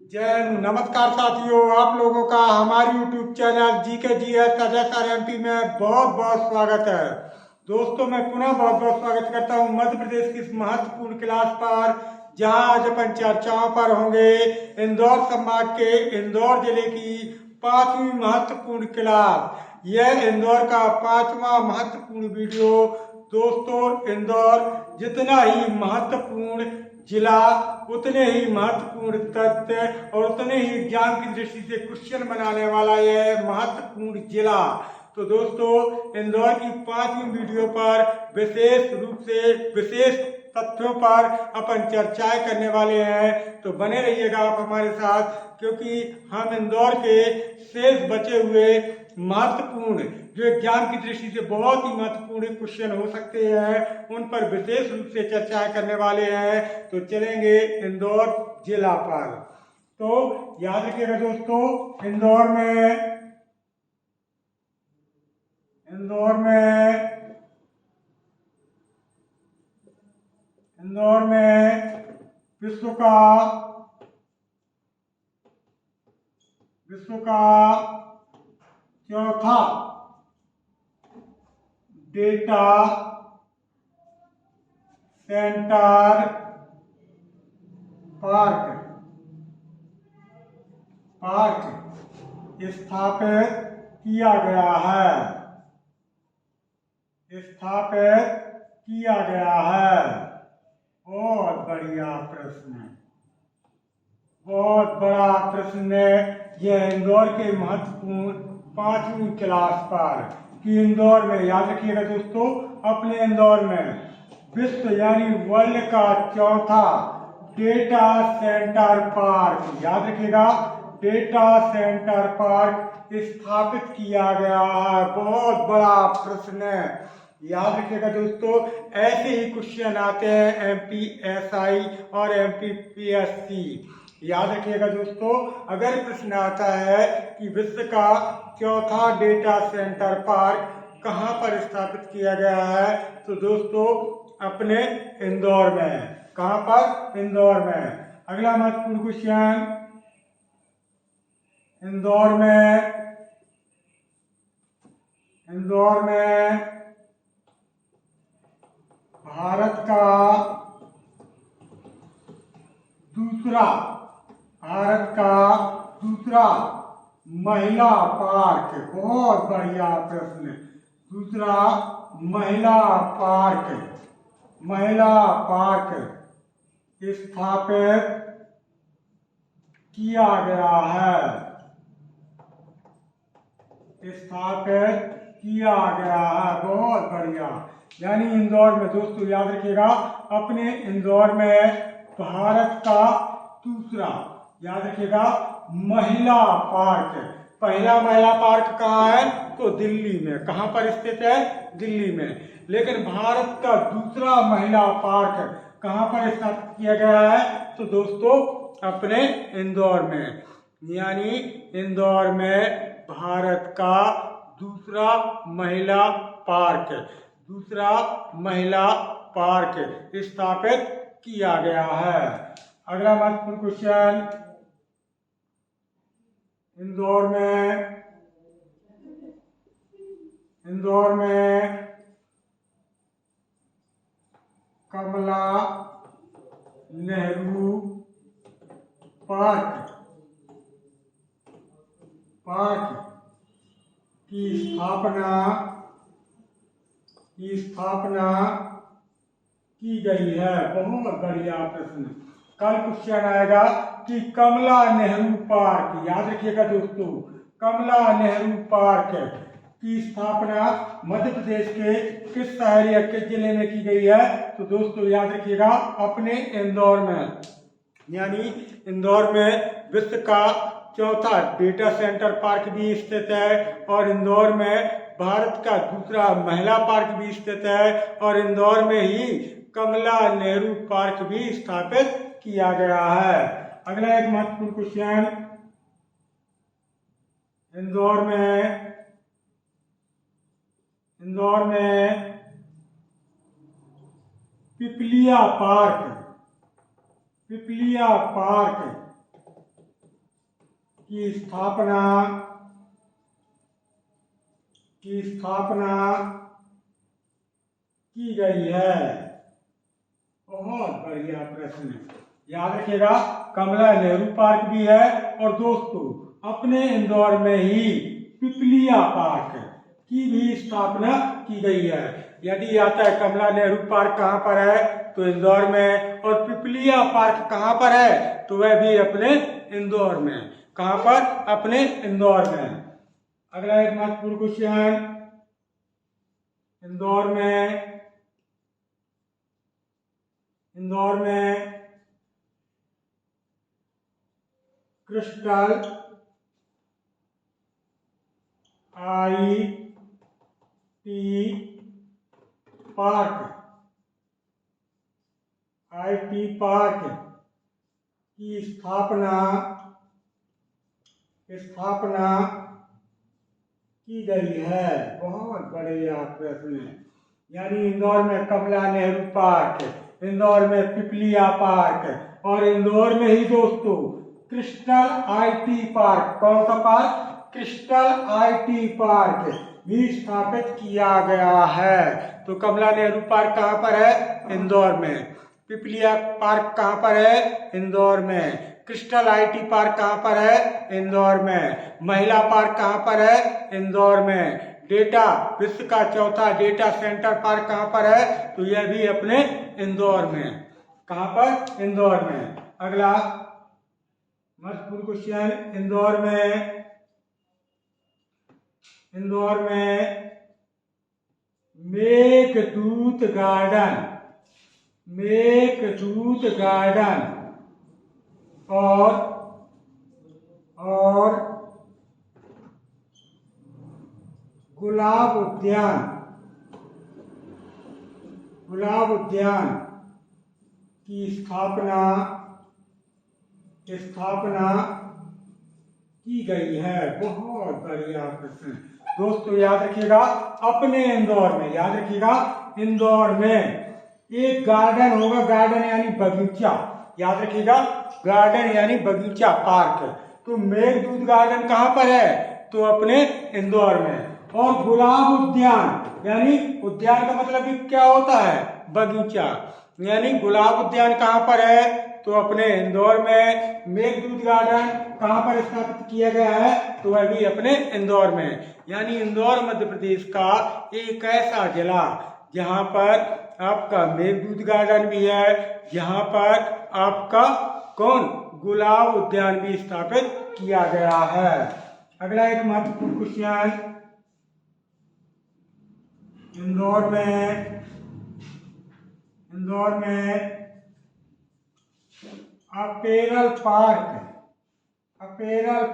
जय नमस्कार साथियों, आप लोगों का हमारे YouTube channel GKGS Ajay MP में बहुत बहुत स्वागत है। दोस्तों, मैं पुनः बहुत बहुत स्वागत करता हूं मध्य प्रदेश की इस महत्वपूर्ण क्लास पर, जहां आज अपन चर्चाओं पर होंगे इंदौर संभाग के इंदौर जिले की पांचवी महत्वपूर्ण क्लास। यह इंदौर का पांचवा महत्वपूर्ण वीडियो। दोस्तों, इंदौर जितना ही महत्वपूर्ण जिला, उतने ही महत्वपूर्ण तथ्य और उतने ही एग्जाम की दृष्टि से क्वेश्चन बनाने वाला यह महत्वपूर्ण जिला। तो दोस्तों, इंदौर की पांचवी वीडियो पर विशेष रूप से विशेष तथ्यों पर अपन चर्चाएं करने वाले हैं। तो बने रहिएगा आप हमारे साथ, क्योंकि हम इंदौर के शेष बचे हुए महत्वपूर्ण, जो एग्जाम की दृष्टि से बहुत ही महत्वपूर्ण क्वेश्चन हो सकते हैं, उन पर विशेष रूप से चर्चाएं करने वाले हैं। तो चलेंगे इंदौर जिला पर। तो याद रखिएगा दोस्तों, इंदौर में विश्व का चौथा डेटा सेंटर पार्क स्थापित किया गया है। बहुत बढ़िया प्रश्न है, बहुत बड़ा प्रश्न है यह इंदौर के महत्वपूर्ण पांचवी क्लास पर, कि इंदौर में, याद रखिएगा दोस्तों, अपने इंदौर में विश्व यानी वर्ल्ड का चौथा डेटा सेंटर पार्क, याद रखिएगा, डेटा सेंटर पार्क स्थापित किया गया है। बहुत बड़ा प्रश्न है, याद रखिएगा दोस्तों। ऐसे ही क्वेश्चन आते हैं MPSI और MPPSC। याद रखिएगा दोस्तों, अगर प्रश्न आता है कि विश्व का चौथा डेटा सेंटर पार्क कहाँ पर स्थापित किया गया है, तो दोस्तों अपने इंदौर में। कहाँ पर? इंदौर में। अगला महत्वपूर्ण क्वेश्चन, इंदौर में भारत का दूसरा महिला पार्क। बहुत बढ़िया प्रश्न। दूसरा महिला पार्क स्थापित किया गया है। बहुत बढ़िया। यानी इंदौर में, दोस्तों याद रखिएगा, अपने इंदौर में भारत का दूसरा, याद रखिएगा, महिला पार्क। पहला महिला पार्क कहाँ है? तो दिल्ली में। कहाँ पर स्थित है? दिल्ली में। लेकिन भारत का दूसरा महिला पार्क कहाँ पर स्थापित किया गया है? तो दोस्तों अपने इंदौर में। यानी इंदौर में भारत का दूसरा महिला पार्क स्थापित किया गया है। अगला महत्वपूर्ण क्वेश्चन, इंदौर में कमला नेहरू पार्क की स्थापना की गई है। बहुत बढ़िया प्रश्न। कल क्वेश्चन आएगा कि कमला नेहरू पार्क, याद रखिएगा दोस्तों, कमला नेहरू पार्क की स्थापना मध्य प्रदेश के किस शहर या किस जिले में की गई है? तो दोस्तों याद रखिएगा, अपने इंदौर में। यानी इंदौर में विश्व का चौथा डेटा सेंटर पार्क भी स्थित है, और इंदौर में भारत का दूसरा महिला पार्क भी स्थित है, और इंदौर में ही कमला नेहरू पार्क भी स्थापित किया गया है। अगला एक महत्वपूर्ण क्वेश्चन, इंदौर में पिपलिया पार्क की स्थापना की गई है? बहुत बढ़िया प्रश्न। याद रखिएगा, कमला नेहरू पार्क भी है और दोस्तों अपने इंदौर में ही पिपलिया पार्क की भी स्थापना की गई है। यदि आता है कमला नेहरू पार्क कहाँ पर है तो इंदौर में, और पिपलिया पार्क कहाँ पर है तो वह भी अपने इंदौर में। कहाँ पर? अपने इंदौर में। अगला एक महत्वपूर्ण क्वेश्चन, इंदौर में क्रिस्टल IT पार्क की स्थापना की गई है? बहुत बढ़िया प्रश्न। यानी इंदौर में कमला नेहरू पार्क, इंदौर में पिपलिया पार्क और इंदौर में ही दोस्तों क्रिस्टल IT पार्क। कौन सा पार्क? क्रिस्टल IT पार्क भी स्थापित किया गया है। तो कमला नेहरू पार्क कहाँ पर है? इंदौर में। पिपलिया पार्क कहाँ पर है? इंदौर में। क्रिस्टल IT पार्क कहाँ पर है? इंदौर में। महिला पार्क कहाँ पर है? इंदौर में। डेटा विश्व का चौथा डेटा सेंटर पार्क कहाँ पर है तो यह भी अपने इंदौर में। कहाँ पर? इंदौर में। अगला महत्वपूर्ण क्वेश्चन, इंदौर में मेघदूत गार्डन और गुलाब उद्यान की स्थापना की गई है। बहुत बढ़िया प्रश्न। दोस्तों याद रखिएगा, अपने इंदौर में, याद रखिएगा इंदौर में एक गार्डन होगा, गार्डन यानी बगीचा। याद रखिएगा, गार्डन यानी बगीचा, पार्क। तो मेघदूत गार्डन कहाँ पर है तो अपने इंदौर में। और गुलाब उद्यान यानी उद्यान का मतलब भी क्या होता है? बगीचा। यानी गुलाब उद्यान कहाँ पर है तो अपने इंदौर में। मेघदूत गार्डन कहाँ पर स्थापित किया गया है तो वह भी अपने इंदौर में। यानी इंदौर मध्य प्रदेश का एक ऐसा जिला जहाँ पर आपका मेघदूत गार्डन भी है, जहाँ पर आपका गुलाब उद्यान भी स्थापित किया गया है। अगला एक महत्वपूर्ण क्वेश्चन, इंदौर में अपेरल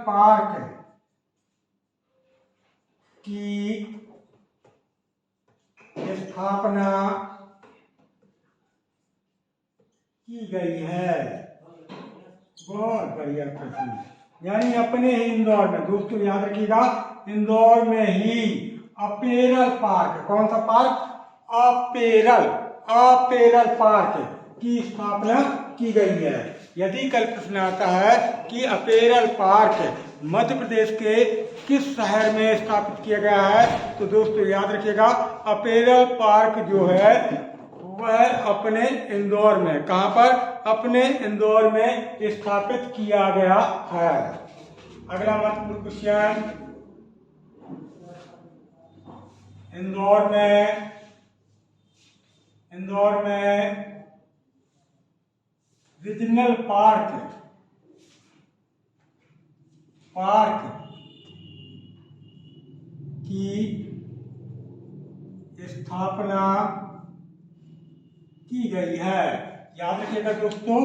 पार्क की स्थापना की गई है। बहुत बढ़िया प्रश्न। यानी अपने ही इंदौर में। दोस्तों याद रखिएगा, इंदौर में ही अपेरल पार्क, कौन सा पार्क? अपेरल पार्क की स्थापना की गई है। यदि कल प्रश्न आता है कि अपेरल पार्क मध्य प्रदेश के किस शहर में स्थापित किया गया है तो दोस्तों याद रखिएगा, अपेरल पार्क जो है वह अपने इंदौर में। कहाँ पर? अपने इंदौर में स्थापित किया गया है। अगला महत्वपूर्ण क्वेश्चन, इंदौर में रीजनल पार्क की स्थापना की गई है। याद रखिएगा दोस्तों,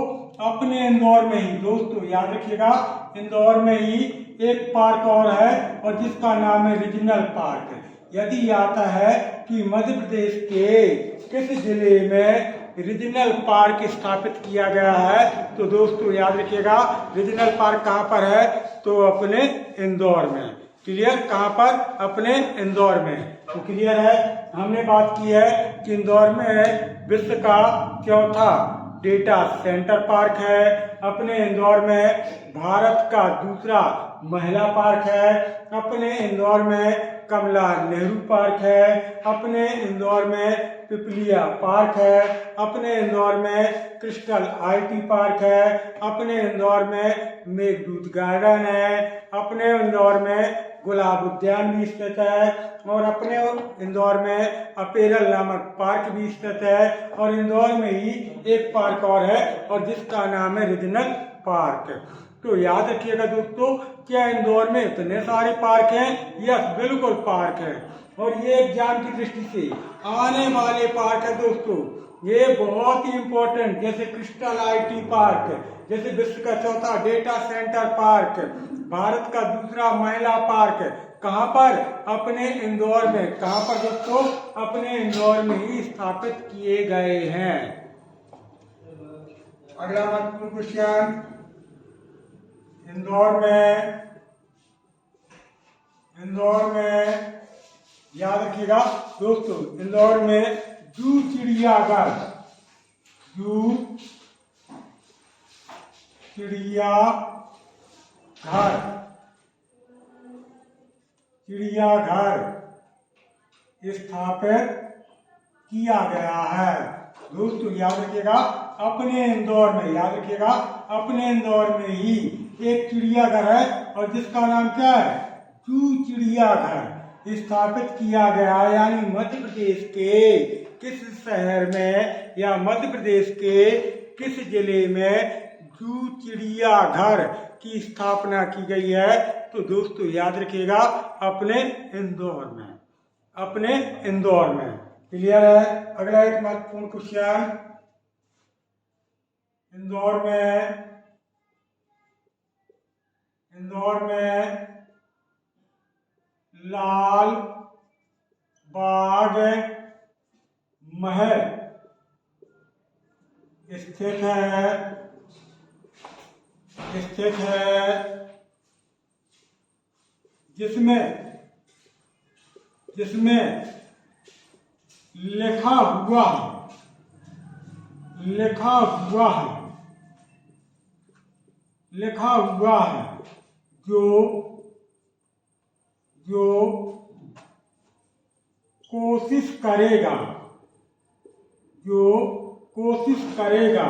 अपने इंदौर में ही। दोस्तों याद रखिएगा, इंदौर में ही एक पार्क और है और जिसका नाम है रीजनल पार्क। यदि आता है कि मध्य प्रदेश के किस जिले में रीजनल पार्क स्थापित किया गया है तो दोस्तों याद रखिएगा, रीजनल पार्क कहाँ पर है तो अपने इंदौर में। क्लियर? कहाँ पर? अपने इंदौर में। तो क्लियर है। हमने बात की है कि इंदौर में विश्व का चौथा डेटा सेंटर पार्क है। अपने इंदौर में भारत का दूसरा महिला पार्क है। अपने इंदौर में कमला नेहरू पार्क है। अपने इंदौर में पिपलिया पार्क है। अपने इंदौर में क्रिस्टल आईटी पार्क है। अपने इंदौर में मेघदूत गार्डन है। अपने इंदौर में गुलाब उद्यान भी स्थित है। और अपने इंदौर में अपेरल नामक पार्क भी स्थित है। और इंदौर में ही एक पार्क और है और जिसका नाम है रीजनल पार्क। तो याद रखिएगा दोस्तों, क्या इंदौर में इतने सारे पार्क हैं? यस, बिल्कुल पार्क है। और ये एग्जाम की दृष्टि से आने वाले पार्क है दोस्तों, ये बहुत ही इंपॉर्टेंट, जैसे क्रिस्टल आईटी पार्क, जैसे विश्व का चौथा डेटा सेंटर पार्क, भारत का दूसरा महिला पार्क, कहाँ पर? अपने इंदौर में। कहाँ पर दोस्तों? अपने इंदौर में ही स्थापित किए गए हैं। अगला महत्वपूर्ण क्वेश्चन, इंदौर में याद रखिएगा दोस्तों, इंदौर में जू चिड़ियाघर स्थापित किया गया है। दोस्तों याद रखिएगा, अपने इंदौर में, याद रखिएगा अपने इंदौर में ही एक चिड़ियाघर है और जिसका नाम क्या है? जू चिड़ियाघर स्थापित किया गया है। यानी मध्य प्रदेश के किस शहर में या मध्य प्रदेश के किस जिले में जू चिड़ियाघर की स्थापना की गई है? तो दोस्तों याद रखिएगा, अपने इंदौर में। क्लियर है? अगला एक महत्वपूर्ण क्वेश्चन, इंदौर में लाल बाग महल स्थित है, जिसमें लिखा हुआ है जो कोशिश करेगा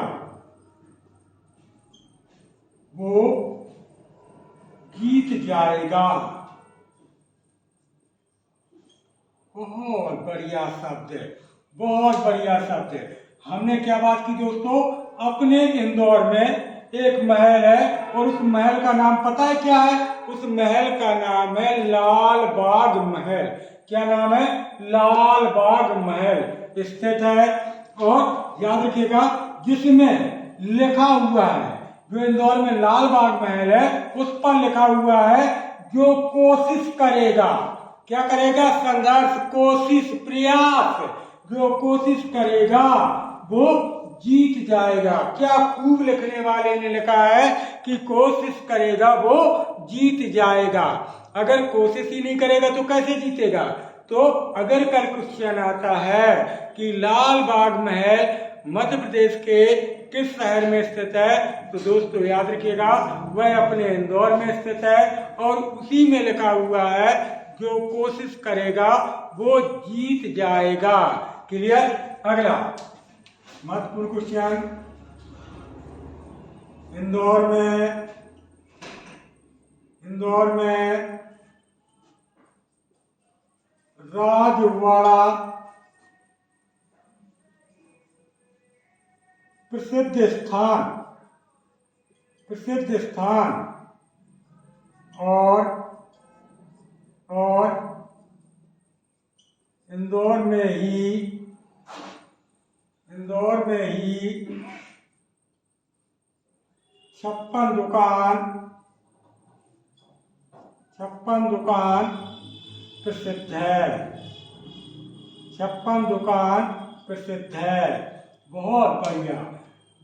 वो जीत जाएगा। बहुत बढ़िया शब्द है। हमने क्या बात की दोस्तों? अपने इंदौर में एक महल है और उस महल का नाम पता है क्या है? उस महल का नाम है लाल बाग महल। क्या नाम है? लाल बाग महल स्थित है। और याद रखिएगा, जिसमें लिखा हुआ है, जो इंदौर में लाल बाग महल है उस पर लिखा हुआ है जो कोशिश करेगा। क्या करेगा? संघर्ष, कोशिश, प्रयास। जो कोशिश करेगा वो जीत जाएगा। क्या खूब लिखने वाले ने लिखा है कि कोशिश करेगा वो जीत जाएगा। अगर कोशिश ही नहीं करेगा तो कैसे जीतेगा? तो अगर कल क्वेश्चन आता है कि लाल बाग महल मध्य प्रदेश के किस शहर में स्थित है, तो दोस्तों याद रखिएगा वह अपने इंदौर में स्थित है और उसी में लिखा हुआ है जो कोशिश करेगा वो जीत जाएगा। क्लियर? अगला महत्वपूर्ण क्वेश्चन, इंदौर में राजवाड़ा प्रसिद्ध स्थान और इंदौर में ही 56 दुकान प्रसिद्ध है। 56 दुकान प्रसिद्ध है। बहुत बढ़िया।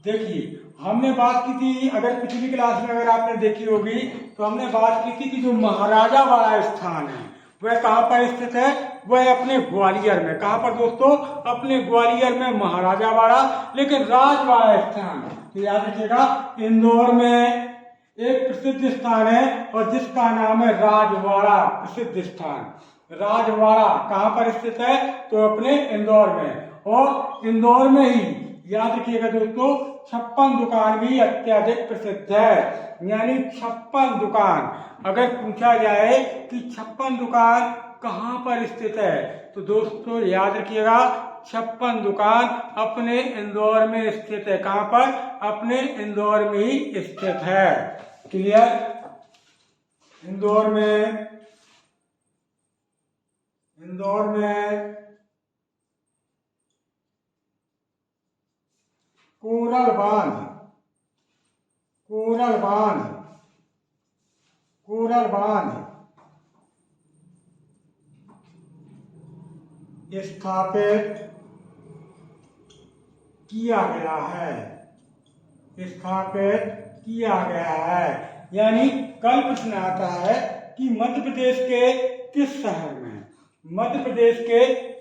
देखिए, हमने बात की थी, अगर पिछली क्लास में अगर आपने देखी होगी तो हमने बात की थी कि जो महाराजा वाला स्थान है वह कहाँ पर स्थित है? वह अपने ग्वालियर में। कहाँ पर दोस्तों? अपने ग्वालियर में महाराजावाड़ा। लेकिन राजवाड़ा स्थान तो याद रखिएगा, इंदौर में एक प्रसिद्ध स्थान है और जिसका नाम है राजवाड़ा। प्रसिद्ध स्थान राजवाड़ा कहाँ पर स्थित है? तो अपने इंदौर में। और इंदौर में ही याद रखिएगा दोस्तों, 56 दुकान भी अत्यधिक प्रसिद्ध है। यानी 56 दुकान। अगर पूछा जाए कि 56 दुकान कहाँ पर स्थित है, तो दोस्तों याद रखिएगा 56 दुकान अपने इंदौर में स्थित है। कहाँ पर? अपने इंदौर में ही स्थित है। क्लियर? इंदौर में कोरल बांध स्थापित किया गया है। यानी कल प्रश्न आता है कि मध्य प्रदेश के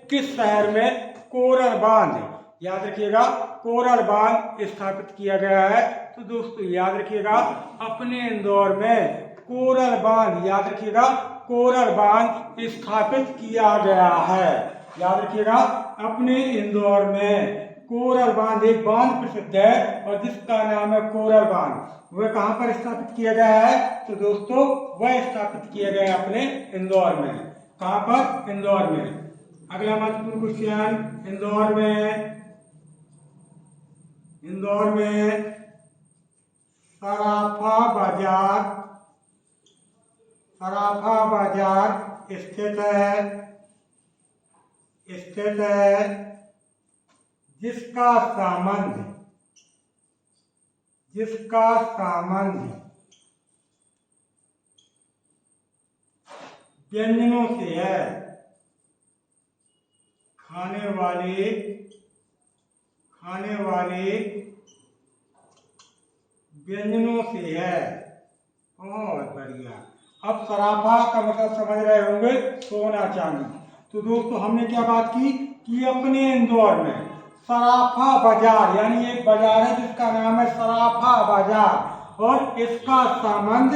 किस शहर में कोरल बांध, याद रखिएगा, कोरल बांध स्थापित किया गया है? तो दोस्तों याद रखिएगा, अपने इंदौर में कोरल बांध, याद रखिएगा, कोरल बांध स्थापित किया गया है। याद रखिएगा, अपने इंदौर में कोरल बांध, एक बांध प्रसिद्ध है और जिसका नाम है कोरल बांध। वह कहाँ पर स्थापित किया गया है? तो दोस्तों वह स्थापित किया गया है अपने इंदौर में। कहाँ पर? इंदौर में। अगला महत्वपूर्ण क्वेश्चन, इंदौर में सराफा बाजार स्थित है जिसका संबंध व्यंजनों से है। खाने वाले व्यंजनों से है। बहुत बढ़िया। अब सराफा का मतलब समझ रहे होंगे, सोना चांदी। तो दोस्तों हमने क्या बात की कि अपने इंदौर में सराफा बाजार, यानी एक बाजार है जिसका नाम है सराफा बाजार और इसका संबंध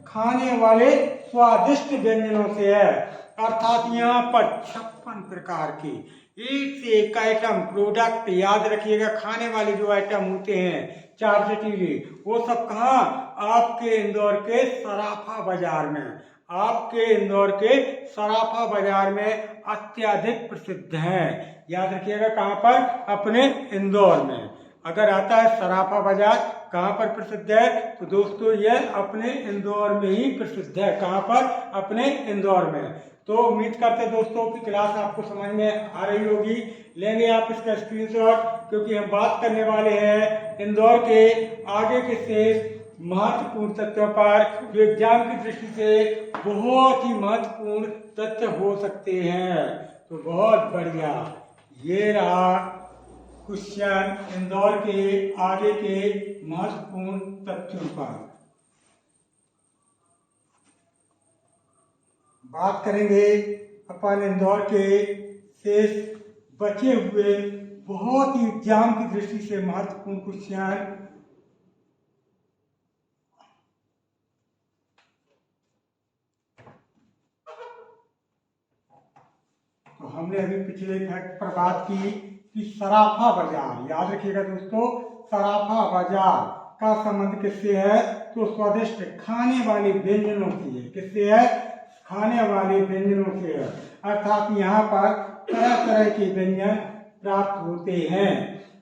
खाने वाले स्वादिष्ट व्यंजनों से है। अर्थात यहाँ पर 56 प्रकार के एक से एक आइटम प्रोडक्ट, याद रखिएगा, खाने वाले जो आइटम होते हैं चार चटीले, वो सब कहाँ? आपके इंदौर के सराफा बाजार में। आपके इंदौर के सराफा बाजार में अत्यधिक प्रसिद्ध हैं। याद रखिएगा, कहाँ पर? अपने इंदौर में। अगर आता है सराफा बाजार कहाँ पर प्रसिद्ध है, तो दोस्तों यह अपने इंदौर में ही प्रसिद्ध है। कहाँ पर? अपने इंदौर में। तो उम्मीद करते दोस्तों कि क्लास आपको समझ में आ रही होगी। लेंगे आप इसका स्क्रीनशॉट, क्योंकि हम बात करने वाले हैं इंदौर के आगे के शेष महत्वपूर्ण तथ्यों पर, जो एग्जाम की दृष्टि से बहुत ही महत्वपूर्ण तथ्य हो सकते हैं। तो बहुत बढ़िया, ये रहा क्वेश्चन इंदौर के आगे के महत्वपूर्ण तथ्यों पर। बात करेंगे अपन इंदौर के शेष बचे हुए बहुत ही एग्जाम की दृष्टि से महत्वपूर्ण क्वेश्चन। तो हमने अभी पिछले फैक्ट पर बात की कि सराफा बाजार, याद रखिएगा दोस्तों, सराफा बाजार का संबंध किससे है? तो स्वादिष्ट खाने वाले व्यंजनों से है। किससे है? खाने वाले व्यंजनों से है। अर्थात यहाँ पर तरह तरह के व्यंजन प्राप्त होते हैं।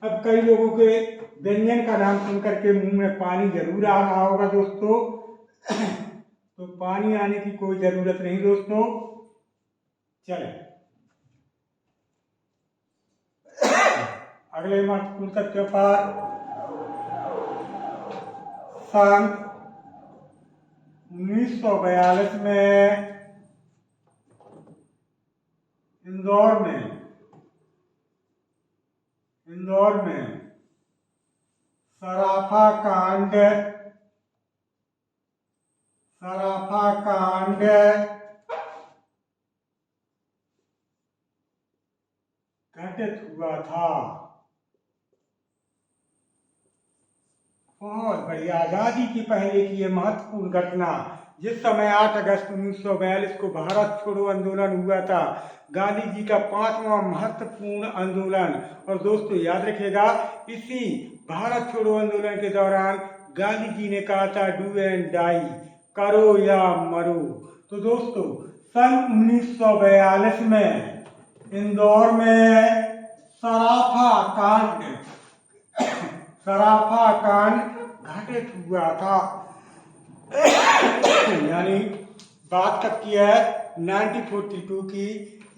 अब कई लोगों के व्यंजन का नाम सुनकर के मुंह में पानी जरूर आ रहा होगा दोस्तों। तो पानी आने की कोई जरूरत नहीं दोस्तों। चले अगले महत्वपूर्ण तथ्यों पर। सन 1942 में इंदौर में सराफा कांड बहुत बढ़िया। आजादी के पहले की ये महत्वपूर्ण घटना, जिस समय 8 अगस्त 1942 को भारत छोड़ो आंदोलन हुआ था, गांधी जी का 5वां महत्वपूर्ण आंदोलन। और दोस्तों याद रखिएगा, इसी भारत छोड़ो आंदोलन के दौरान गांधी जी ने कहा था डू एंड डाई, करो या मरो। तो दोस्तों सन 1942 में इंदौर में सराफा कांड घटित हुआ था। यानी बात कब की है, 1942 की।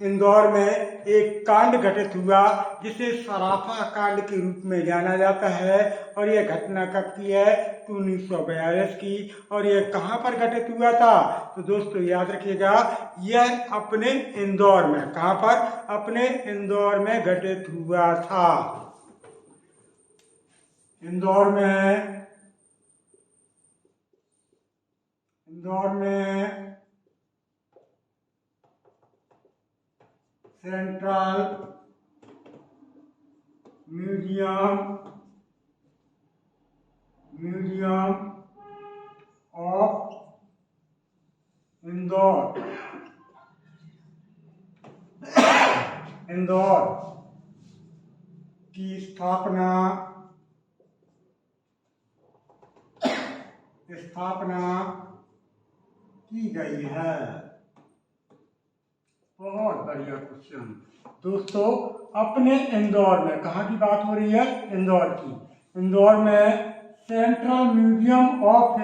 इंदौर में एक कांड घटित हुआ जिसे सराफा कांड के रूप में जाना जाता है। और यह घटना कब की है, 1942 की। और यह कहाँ पर घटित हुआ था, तो दोस्तों याद रखिएगा, यह अपने इंदौर में, कहाँ पर, अपने इंदौर में घटित हुआ था। इंदौर में सेंट्रल म्यूजियम ऑफ इंदौर की स्थापना की गई है। बहुत बढ़िया क्वेश्चन। दोस्तों अपने इंदौर में, कहाँ की बात हो रही है, इंदौर की। इंदौर में सेंट्रल म्यूजियम ऑफ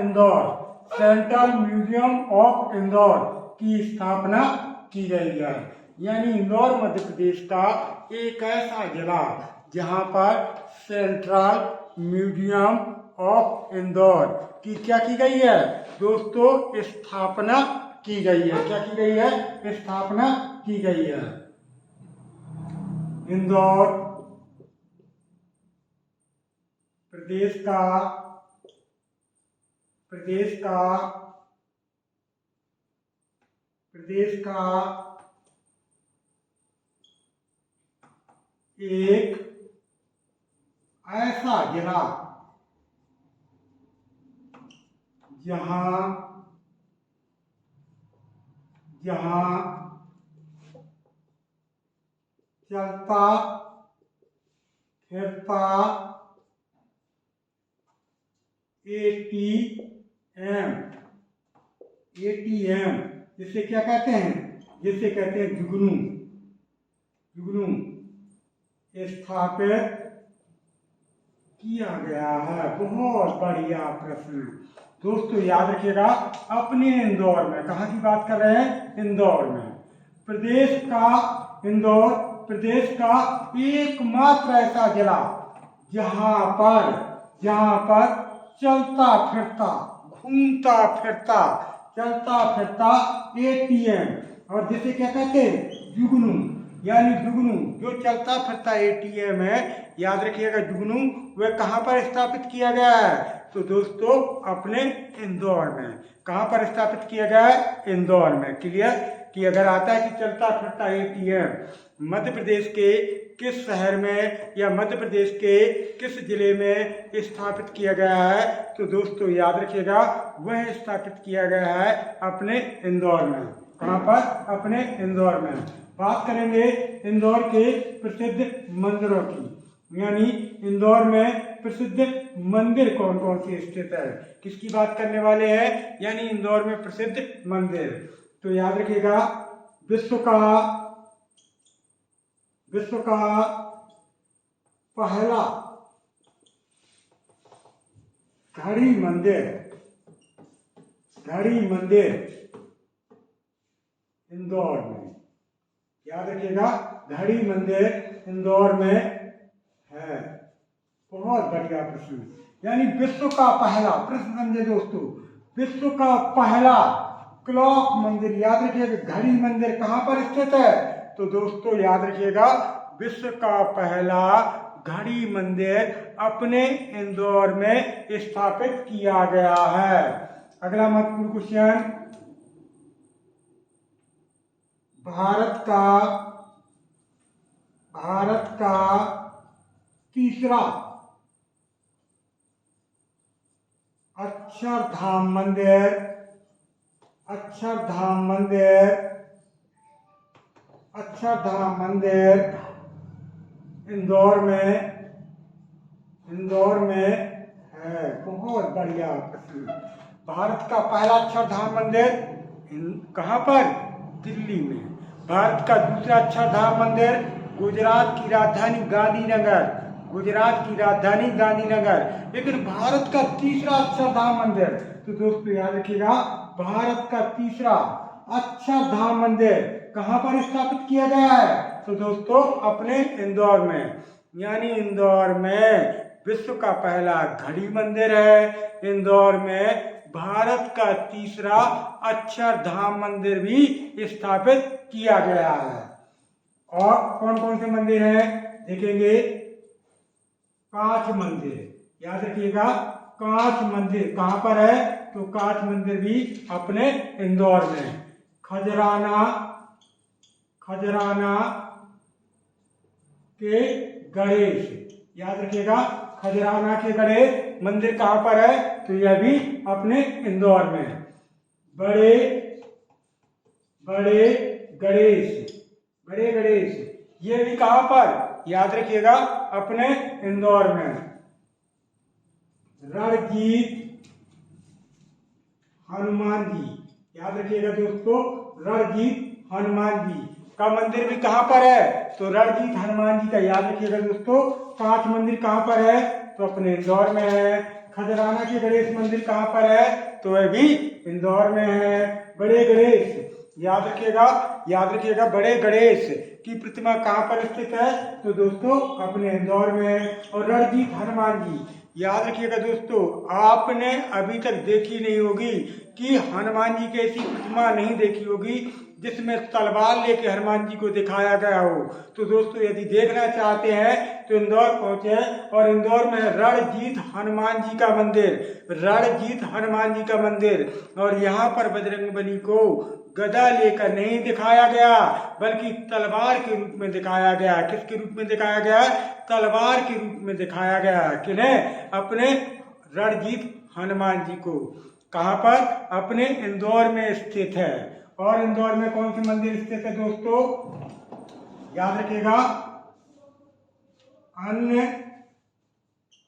इंदौर की स्थापना की गई है। यानी इंदौर मध्य प्रदेश का एक ऐसा जिला जहाँ पर सेंट्रल म्यूजियम ऑफ इंदौर की क्या की गई है दोस्तों, स्थापना की गई है। क्या की गई है, स्थापना की गई है। इंदौर प्रदेश का एक ऐसा जिला जहां चलता फिरता एटीएम जिसे क्या कहते हैं, जुगनू स्थापित किया गया है। बहुत बढ़िया प्रश्न। दोस्तों याद रखिएगा, अपने इंदौर में, कहाँ की बात कर रहे हैं, इंदौर में। इंदौर प्रदेश का एकमात्र ऐसा जिला जहाँ पर चलता फिरता एटीएम, और जिसे क्या कहते हैं, जुगनू। यानी जुगनू जो चलता फिरता एटीएम है, याद रखिएगा, जुगनू वह कहाँ पर स्थापित किया गया है, तो दोस्तों अपने इंदौर में। कहाँ पर स्थापित किया गया है, इंदौर में। क्लियर कि अगर आता है कि चलता फिरता एटीएम मध्य प्रदेश के किस शहर में या मध्य प्रदेश के किस जिले में स्थापित किया गया है, तो दोस्तों याद रखिएगा, वह स्थापित किया गया है अपने इंदौर में। कहाँ पर, अपने इंदौर में। बात करेंगे इंदौर के प्रसिद्ध मंदिरों की। यानी इंदौर में प्रसिद्ध मंदिर कौन कौन से स्थित है, किसकी बात करने वाले हैं, यानी इंदौर में प्रसिद्ध मंदिर। तो याद रखिएगा, विश्व का पहला घड़ी मंदिर इंदौर में। याद रखिएगा, घड़ी मंदिर इंदौर में है। बहुत बढ़िया प्रश्न। यानी विश्व का पहला, प्रश्न समझे दोस्तों, विश्व का पहला क्लॉक मंदिर, याद रखिएगा, घड़ी मंदिर कहाँ पर स्थित है, तो दोस्तों याद रखिएगा, विश्व का पहला घड़ी मंदिर अपने इंदौर में स्थापित किया गया है। अगला महत्वपूर्ण क्वेश्चन, भारत का तीसरा अक्षरधाम मंदिर, अक्षरधाम मंदिर, अक्षरधाम मंदिर इंदौर में, इंदौर में है। बहुत बढ़िया प्रश्न। भारत का पहला अक्षरधाम मंदिर कहाँ पर? दिल्ली में। भारत का दूसरा अक्षरधाम मंदिर गुजरात की राजधानी गांधीनगर, गुजरात की राजधानी गांधीनगर। लेकिन भारत का तीसरा अक्षरधाम मंदिर, तो दोस्तों याद रखिएगा, भारत का तीसरा अक्षरधाम मंदिर कहाँ पर स्थापित किया गया है? तो दोस्तों अपने इंदौर में, यानी इंदौर में विश्व का पहला घड़ी मंदिर है। इंदौर में भारत का तीसरा अक्षरधाम मंदिर भी स्थापित किया गया है। और कौन कौन से मंदिर हैं देखेंगे? कांच मंदिर, याद रखिएगा, कांच मंदिर कहाँ पर है? तो कांच मंदिर भी अपने इंदौर में। खजराना, खजराना के गणेश, याद रखिएगा, खजराना के गणेश मंदिर कहाँ पर है? तो यह भी अपने इंदौर में। बड़े बड़े गणेश, बड़े गणेश ये भी कहाँ पर? याद रखिएगा, अपने इंदौर में। रणजीत हनुमान जी, याद रखिएगा दोस्तों, रणजीत हनुमान जी का मंदिर भी कहाँ पर है? तो रणजीत हनुमान जी का, याद रखिएगा दोस्तों, कांच मंदिर कहाँ पर है? तो अपने इंदौर में है। खजराना के गणेश मंदिर कहाँ पर है? तो वह भी इंदौर में है। बड़े गणेश, याद रखिएगा, याद रखिएगा, बड़े गणेश की प्रतिमा कहाँ पर स्थित है? तो दोस्तों अपने इंदौर में। और रणजीत हनुमान जी, याद रखिएगा दोस्तों, आपने अभी तक देखी नहीं होगी कि हनुमान जी की ऐसी प्रतिमा नहीं देखी होगी जिसमें तलवार लेके हनुमान जी को दिखाया गया हो। तो दोस्तों यदि देखना चाहते हैं तो इंदौर पहुंचे, और इंदौर में रणजीत हनुमान जी का मंदिर, रणजीत हनुमान जी का मंदिर। और यहाँ पर बजरंगबली को गदा लेकर नहीं दिखाया गया, बल्कि तलवार के रूप में दिखाया गया। किसके रूप में दिखाया गया? तलवार के रूप में दिखाया गया। किन्हें? अपने रणजीत हनुमान जी को। कहाँ पर? अपने इंदौर में स्थित है। और इंदौर में कौन से मंदिर स्थित है दोस्तों? याद रखिएगा,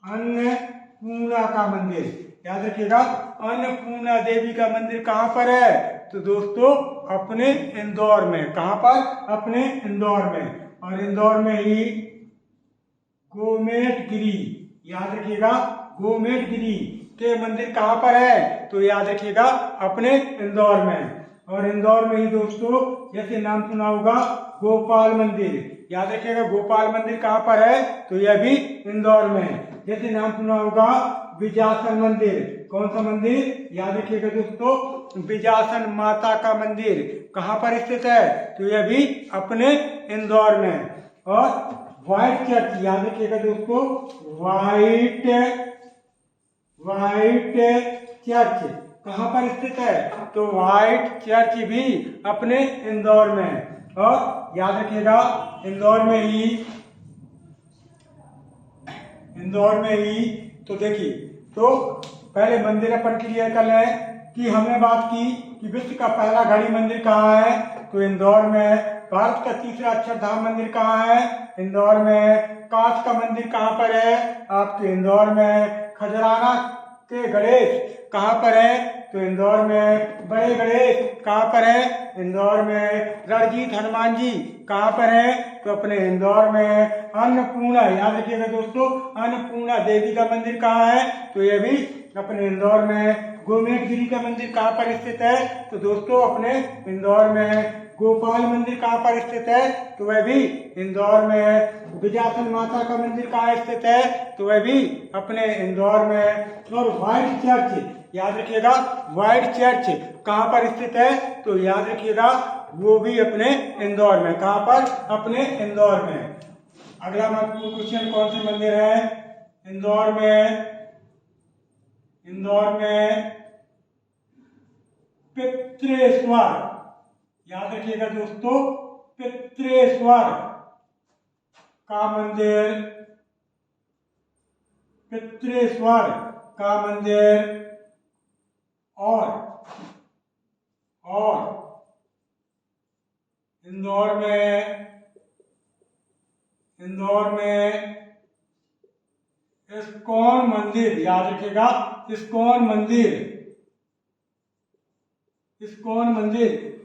अन्नपूर्णा का मंदिर, याद रखिएगा, अन्नपूर्णा देवी का मंदिर कहाँ पर है? तो दोस्तों अपने इंदौर में। कहाँ पर? अपने इंदौर में। और इंदौर में ही गोमेट गिरी, याद रखिएगा, गोमेट गिरी के मंदिर कहाँ पर है? तो याद रखिएगा, अपने इंदौर में। और इंदौर में ही दोस्तों जैसे नाम सुना होगा गोपाल मंदिर, याद रखिएगा, गोपाल मंदिर कहाँ पर है? तो यह भी इंदौर में। जैसे नाम सुना होगा विजासन मंदिर, कौन सा मंदिर? याद रखिएगा दोस्तों, विजासन माता का मंदिर कहाँ पर स्थित है? तो यह भी अपने इंदौर में। और व्हाइट चर्च, याद रखिएगा दोस्तों, व्हाइट चर्च कहाँ पर स्थित है? तो व्हाइट चर्च भी अपने इंदौर में। और याद रखिएगा, इंदौर में ही तो देखिए, तो पहले मंदिर अपन क्लियर कर लें कि हमने बात की कि विश्व का पहला घड़ी मंदिर कहाँ है? तो इंदौर में। भारत का तीसरा अक्षरधाम मंदिर कहाँ है? इंदौर में। कांच का मंदिर कहाँ पर है? आपके इंदौर में। खजराना के गणेश कहाँ पर है? तो इंदौर में। बड़े गणेश कहाँ पर है? इंदौर में। रणजीत हनुमान जी कहाँ पर है? तो अपने इंदौर में। अन्नपूर्णा, याद रखिएगा दोस्तों, अन्नपूर्णा देवी का मंदिर कहाँ है? तो यह भी अपने इंदौर में। गोमेट गिरी का मंदिर कहाँ पर स्थित है? तो दोस्तों अपने इंदौर में। गोपाल मंदिर कहाँ पर स्थित है? तो वह भी इंदौर में है। विजासन माता का मंदिर कहाँ स्थित है? तो वह भी अपने इंदौर में। और व्हाइट चर्च, याद रखिएगा, व्हाइट चर्च कहाँ पर स्थित है? तो याद रखिएगा, वो भी अपने इंदौर में। कहाँ पर? अपने इंदौर में। अगला महत्वपूर्ण क्वेश्चन, कौन से मंदिर है इंदौर में? इंदौर में पित्रेश्वर, याद रखिएगा दोस्तों, पित्रेश्वर का मंदिर, पित्रेश्वर का मंदिर और इंदौर में इस्कॉन मंदिर, याद रखिएगा, इस्कॉन मंदिर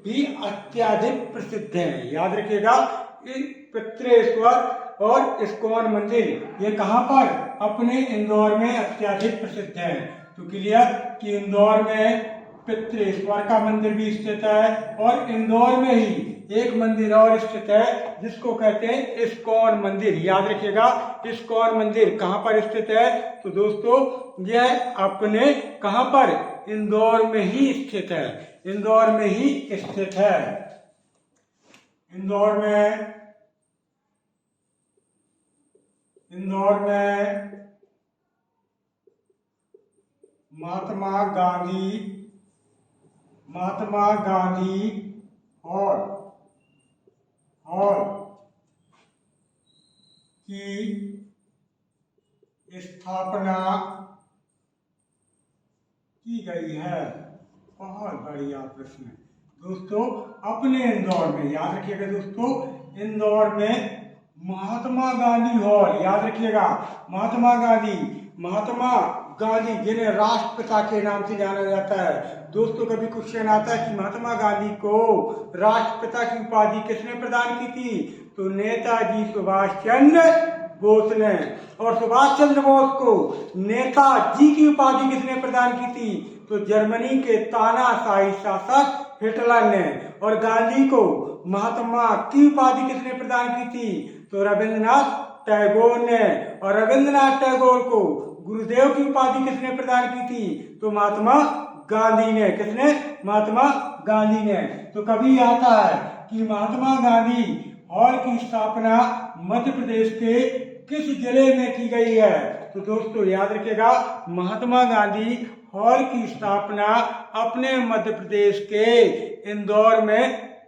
भी अत्यधिक प्रसिद्ध है। याद रखिएगा, पितृेश्वर और इस्कॉन मंदिर ये कहाँ पर? अपने इंदौर में अत्यधिक प्रसिद्ध है। तो क्लियर कि इंदौर में पितृेश्वर का मंदिर भी स्थित है और इंदौर में ही एक मंदिर और स्थित है जिसको कहते हैं इस्कॉन मंदिर। याद रखिएगा, इस्कॉन मंदिर कहाँ पर स्थित है? तो दोस्तों यह अपने कहाँ पर? इंदौर में ही स्थित है। इंदौर में ही स्थित है। इंदौर में महात्मा गांधी हॉल की स्थापना की गई है। बहुत बढ़िया प्रश्न है दोस्तों। अपने इंदौर में, याद रखिएगा दोस्तों, इंदौर में महात्मा गांधी हॉल, याद रखिएगा, महात्मा गांधी जिन्हें राष्ट्रपिता के नाम से जाना जाता है। दोस्तों कभी क्वेश्चन आता है कि महात्मा गांधी को राष्ट्रपिता की उपाधि किसने प्रदान की थी? तो नेताजी सुभाष चंद्र बोस ने। और सुभाष चंद्र बोस को नेताजी की उपाधि किसने प्रदान की थी? तो जर्मनी के तानाशाही शासक हिटलर ने। और गांधी को महात्मा की उपाधि किसने प्रदान की थी? तो रविंद्रनाथ टैगोर ने। और रविंद्रनाथ टैगोर को गुरुदेव की उपाधि किसने प्रदान की थी? तो महात्मा गांधी ने। किसने? महात्मा गांधी ने। तो कभी आता है कि महात्मा गांधी हॉल की स्थापना मध्य प्रदेश के किस जिले में की गई है? तो दोस्तों याद रखिएगा, महात्मा गांधी हॉल की स्थापना अपने मध्य प्रदेश के इंदौर में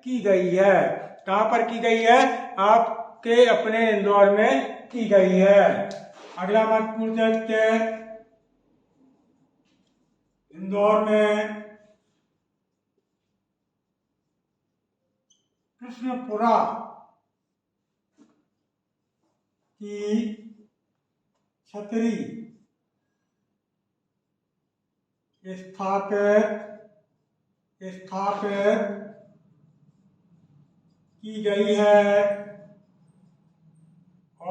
की गई है। कहाँ पर की गई है? आपके अपने इंदौर में की गई है। अगला महत्वपूर्ण देखते हैं। इंदौर में कृष्णपुरा की छतरी स्थापित की गई है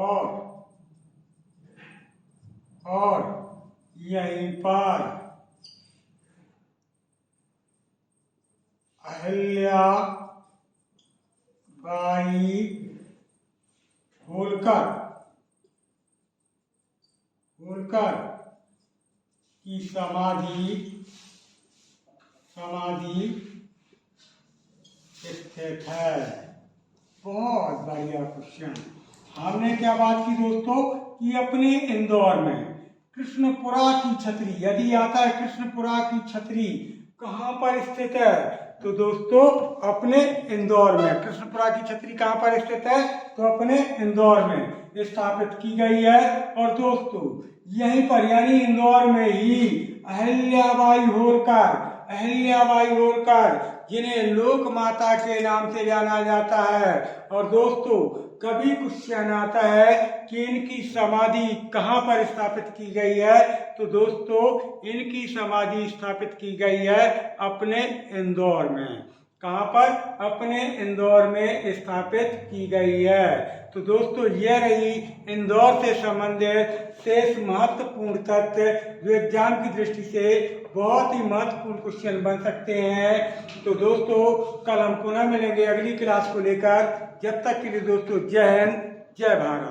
और यहीं पर अहिल्याबाई होलकर की समाधि स्थित है। बहुत बढ़िया क्वेश्चन। हमने क्या बात की दोस्तों कि अपने इंदौर में कृष्णपुरा की छतरी, यदि आता है कृष्णपुरा की छतरी कहाँ पर स्थित है? तो दोस्तों अपने इंदौर में। कृष्णपुरा की छतरी कहाँ पर स्थित है? तो अपने इंदौर में स्थापित की गई है। और दोस्तों यहीं पर यानी इंदौर में ही अहिल्याबाई होलकर जिन्हें लोक माता के नाम से जाना जाता है। और दोस्तों कभी क्वेश्चन आता है कि इनकी समाधि कहाँ पर स्थापित की गई है? तो दोस्तों इनकी समाधि स्थापित की गई है अपने इंदौर में। कहाँ पर? अपने इंदौर में स्थापित की गई है। तो दोस्तों यह रही इंदौर से संबंधित शेष महत्वपूर्ण तथ्य जो एग्जाम की दृष्टि से बहुत ही महत्वपूर्ण क्वेश्चन बन सकते हैं। तो दोस्तों कल हम पुनः मिलेंगे अगली क्लास को लेकर। जब तक के लिए दोस्तों जय हिंद, जय भारत।